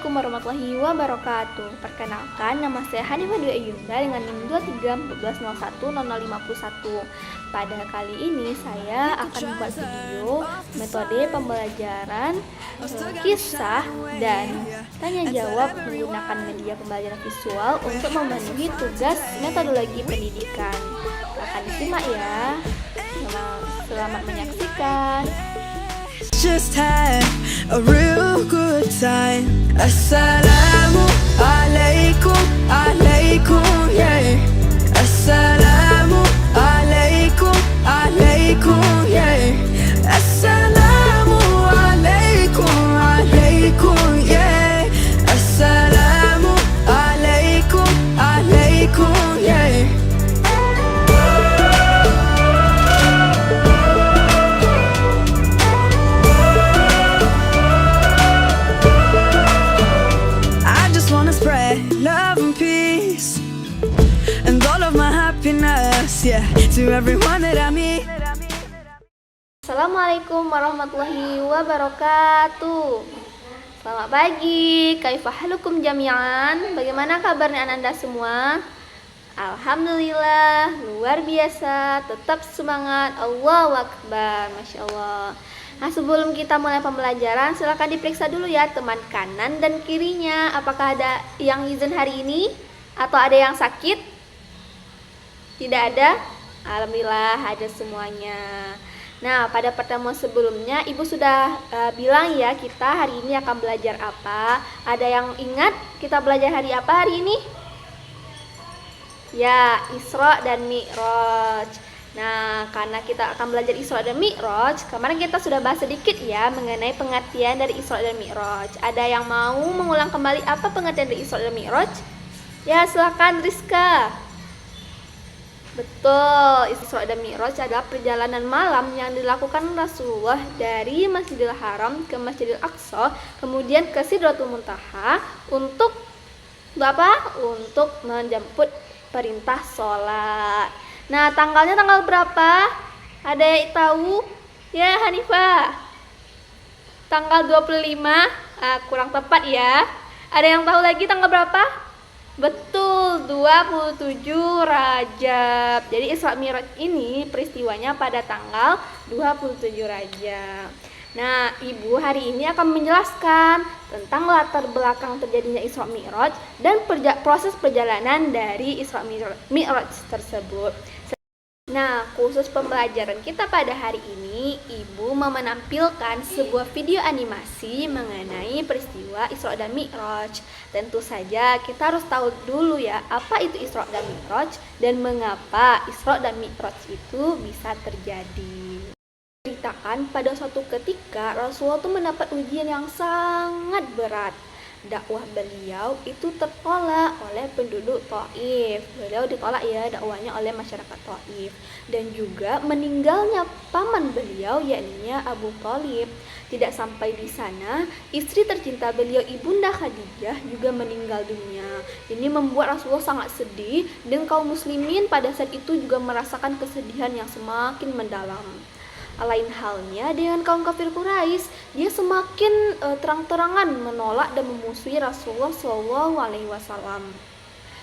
Assalamualaikum warahmatullahi wabarakatuh. Perkenalkan, nama saya Hanifah Dwi Ayunda dengan NIM 2314010051. Pada kali ini saya akan membuat video metode pembelajaran kisah dan tanya jawab menggunakan media pembelajaran visual untuk memenuhi tugas metodologi pendidikan. Akan disimak ya. Selamat menyaksikan. Just had a real good time. Assalamu alaikum, alaikum, yeah. Assalamu alaikum, alaikum, yeah. Assalamu alaikum, alaikum, yeah. Assalamu alaikum, alaikum, yeah. Love and peace and all of my happiness, yeah, to everyone that I meet. Assalamualaikum warahmatullahi wabarakatuh. Selamat pagi, kaifahalukum jami'an. Bagaimana kabarnya Anda semua? Alhamdulillah, luar biasa. Tetap semangat, Allahu Akbar, Masya Allah. Nah, sebelum kita mulai pembelajaran, silakan diperiksa dulu ya teman kanan dan kirinya. Apakah ada yang izin hari ini? Atau ada yang sakit? Tidak ada? Alhamdulillah ada semuanya. Nah, pada pertemuan sebelumnya Ibu sudah bilang ya kita hari ini akan belajar apa. Ada yang ingat kita belajar hari apa hari ini? Ya, Isra dan Mi'raj. Nah, karena kita akan belajar Isra dan Mi'raj, kemarin kita sudah bahas sedikit ya mengenai pengertian dari Isra dan Mi'raj. Ada yang mau mengulang kembali apa pengertian dari Isra dan Mi'raj? Ya, silakan Rizka. Betul, Isra dan Mi'raj adalah perjalanan malam yang dilakukan Rasulullah dari Masjidil Haram ke Masjidil Aqsa, kemudian ke Sidratul Muntaha untuk apa? Untuk menjemput perintah sholat. Nah, tanggalnya tanggal berapa? Ada yang tahu? Ya, Hanifah. Tanggal 25, kurang tepat ya. Ada yang tahu lagi tanggal berapa? Betul, 27 Rajab. Jadi Isra Mi'raj ini peristiwanya pada tanggal 27 Rajab. Nah, Ibu hari ini akan menjelaskan tentang latar belakang terjadinya Isra Mi'raj dan proses perjalanan dari Isra Mi'raj tersebut. Nah, khusus pembelajaran kita pada hari ini, Ibu mau menampilkan sebuah video animasi mengenai peristiwa Isra dan Mi'raj. Tentu saja kita harus tahu dulu ya, apa itu Isra dan Mi'raj dan mengapa Isra dan Mi'raj itu bisa terjadi. Ceritakan pada suatu ketika Rasulullah itu mendapat ujian yang sangat berat. Dakwah beliau itu tertolak oleh penduduk Thaif. Beliau ditolak ya dakwahnya oleh masyarakat Thaif. Dan juga meninggalnya paman beliau yakni Abu Thalib. Tidak sampai di sana, istri tercinta beliau Ibunda Khadijah juga meninggal dunia. Ini membuat Rasulullah sangat sedih dan kaum muslimin pada saat itu juga merasakan kesedihan yang semakin mendalam. Lain halnya dengan kaum kafir Quraisy, dia semakin terang-terangan menolak dan memusuhi Rasulullah SAW.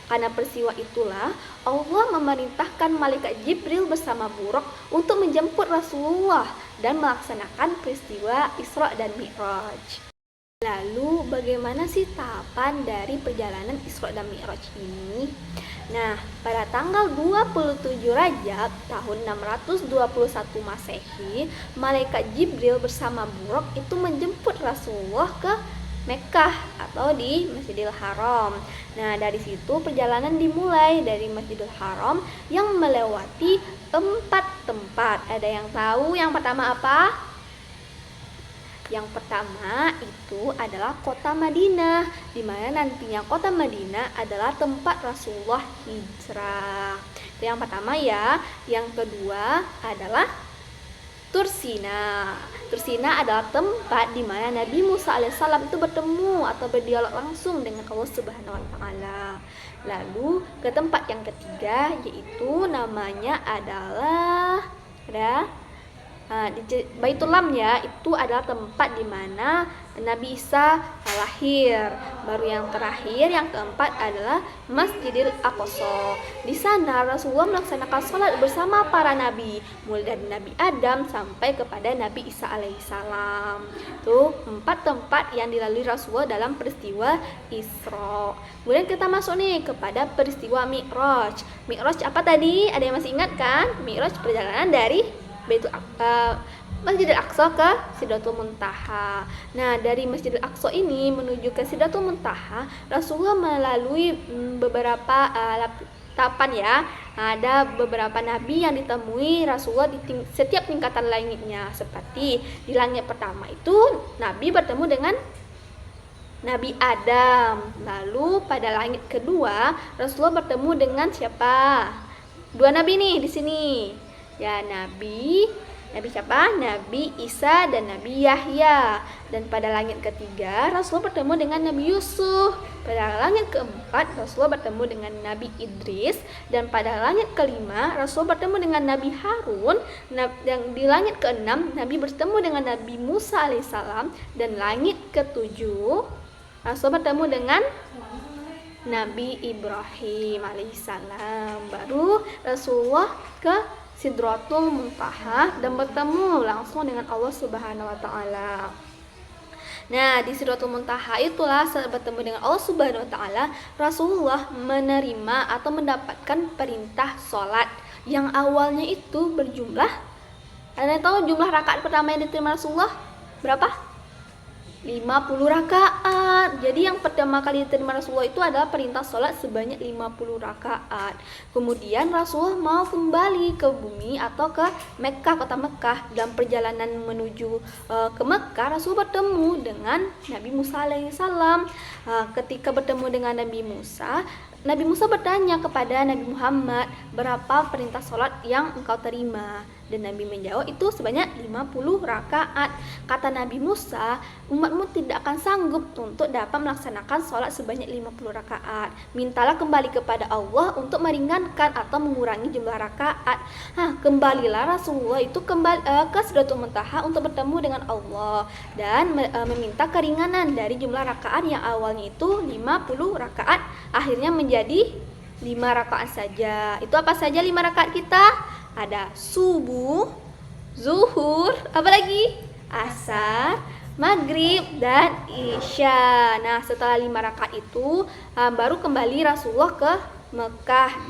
Karena peristiwa itulah Allah memerintahkan malaikat Jibril bersama Buraq untuk menjemput Rasulullah dan melaksanakan peristiwa Isra dan Mi'raj. Lalu bagaimana sih tahapan dari perjalanan Isra dan Mi'raj ini? Nah, pada tanggal 27 Rajab tahun 621 Masehi, malaikat Jibril bersama Buraq itu menjemput Rasulullah ke Mekkah atau di Masjidil Haram. Nah, dari situ perjalanan dimulai dari Masjidil Haram yang melewati 4 tempat. Ada yang tahu yang pertama apa? Yang pertama itu adalah kota Madinah, di mana nantinya kota Madinah adalah tempat Rasulullah hijrah. Itu yang pertama ya. Yang kedua adalah Tursina. Tursina adalah tempat di mana Nabi Musa alaihissalam itu bertemu atau berdialog langsung dengan Allah Subhanahu wa taala. Lalu ke tempat yang ketiga yaitu namanya adalah Baitul Lam ya, itu adalah tempat di mana Nabi Isa lahir. Baru yang terakhir, yang keempat adalah Masjidil Aqsa. Di sana Rasulullah melaksanakan sholat bersama para nabi, mulai dari Nabi Adam sampai kepada Nabi Isa alaihissalam. Itu 4 tempat yang dilalui Rasulullah dalam peristiwa Isra. Kemudian kita masuk nih kepada peristiwa Mi'raj. Mi'raj apa tadi? Ada yang masih ingat kan? Mi'raj perjalanan dari Masjidil Aqsa ke Sidratul Muntaha. Nah, dari Masjidil Aqsa ini menuju ke Sidratul Muntaha, Rasulullah melalui beberapa tahapan ya. Ada beberapa nabi yang ditemui Rasulullah di setiap tingkatan langitnya. Seperti di langit pertama itu Nabi bertemu dengan Nabi Adam. Lalu pada langit kedua Rasulullah bertemu dengan siapa? 2 nabi nih di sini. Ya, Nabi siapa? Nabi Isa dan Nabi Yahya. Dan pada langit ketiga Rasulullah bertemu dengan Nabi Yusuf. Pada langit keempat Rasulullah bertemu dengan Nabi Idris. Dan pada langit kelima Rasulullah bertemu dengan Nabi Harun. Dan di langit keenam Nabi bertemu dengan Nabi Musa alaihissalam. Dan langit ketujuh Rasulullah bertemu dengan Nabi Ibrahim alaihissalam. Baru Rasulullah ke Sidratul Muntaha dan bertemu langsung dengan Allah Subhanahu wa taala. Nah, di Sidratul Muntaha itulah saat bertemu dengan Allah Subhanahu wa taala, Rasulullah menerima atau mendapatkan perintah sholat yang awalnya itu berjumlah, ada yang tahu jumlah rakaat pertama yang diterima Rasulullah berapa? 50 rakaat. Jadi yang pertama kali diterima Rasulullah itu adalah perintah sholat sebanyak 50 rakaat. Kemudian Rasulullah mau kembali ke bumi atau ke Mekkah, kota Mekkah. Dalam perjalanan menuju ke Mekkah, Rasul bertemu dengan Nabi Musa alaihissalam. Ketika bertemu dengan Nabi Musa bertanya kepada Nabi Muhammad, berapa perintah sholat yang engkau terima? Dan Nabi menjawab, itu sebanyak 50 rakaat. Kata Nabi Musa, umatmu tidak akan sanggup untuk dapat melaksanakan sholat sebanyak 50 rakaat. Mintalah kembali kepada Allah untuk meringankan atau mengurangi jumlah rakaat. Kembalilah Rasulullah itu kembali ke Sidratul Muntaha untuk bertemu dengan Allah dan meminta keringanan dari jumlah rakaat yang awalnya itu 50 rakaat, akhirnya menjadi 5 rakaat saja. Itu apa saja 5 rakaat kita? Ada subuh, zuhur, apalagi asar, maghrib, dan isya. Nah, setelah 5 rakaat itu baru kembali Rasulullah ke Mekah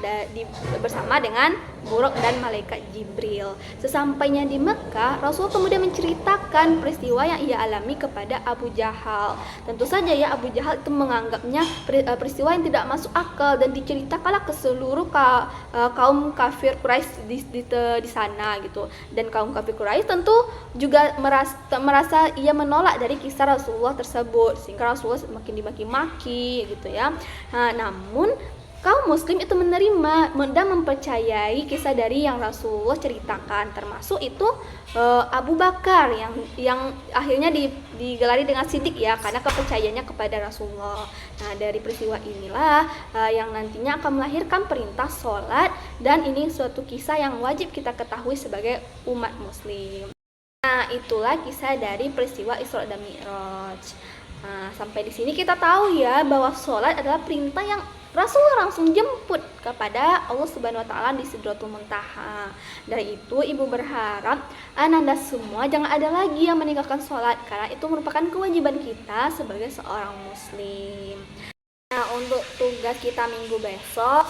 bersama dengan Buraq dan malaikat Jibril. Sesampainya di Mekah, Rasul kemudian menceritakan peristiwa yang ia alami kepada Abu Jahal. Tentu saja ya, Abu Jahal itu menganggapnya peristiwa yang tidak masuk akal dan diceritakanlah ke seluruh kaum kafir Quraisy di sana gitu. Dan kaum kafir Quraisy tentu juga merasa ia menolak dari kisah Rasulullah tersebut, sehingga Rasulullah semakin dimaki-maki gitu ya. Namun kaum muslim itu menerima dan mempercayai kisah dari yang Rasulullah ceritakan, termasuk itu Abu Bakar yang akhirnya digelari dengan Siddiq ya, karena kepercayaannya kepada Rasulullah. Nah, dari peristiwa inilah yang nantinya akan melahirkan perintah sholat, dan ini suatu kisah yang wajib kita ketahui sebagai umat muslim. Nah, itulah kisah dari peristiwa Isra dan Mi'raj. Nah, sampai di sini kita tahu ya bahwa sholat adalah perintah yang Rasulullah langsung jemput kepada Allah Subhanahu wa taala di Sidratul Muntaha. Dari itu ibu berharap ananda semua jangan ada lagi yang meninggalkan sholat, karena itu merupakan kewajiban kita sebagai seorang muslim. Nah, untuk tugas kita minggu besok,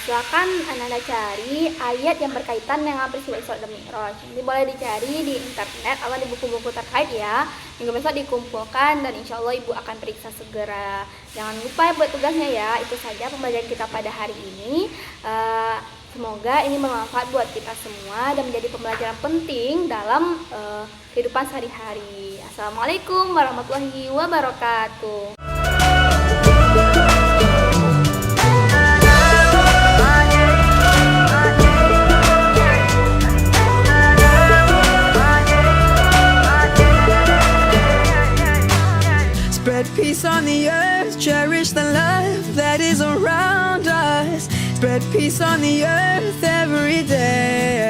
silakan Anda cari ayat yang berkaitan dengan peristiwa Isra dan Mi'raj. Ini boleh dicari di internet atau di buku-buku terkait ya. Minggu besok dikumpulkan dan insya Allah ibu akan periksa segera. Jangan lupa buat tugasnya ya. Itu saja pembelajaran kita pada hari ini. Semoga ini bermanfaat buat kita semua dan menjadi pembelajaran penting dalam kehidupan sehari-hari. Assalamualaikum warahmatullahi wabarakatuh. Spread peace on the earth, cherish the love that is around us. Spread peace on the earth every day.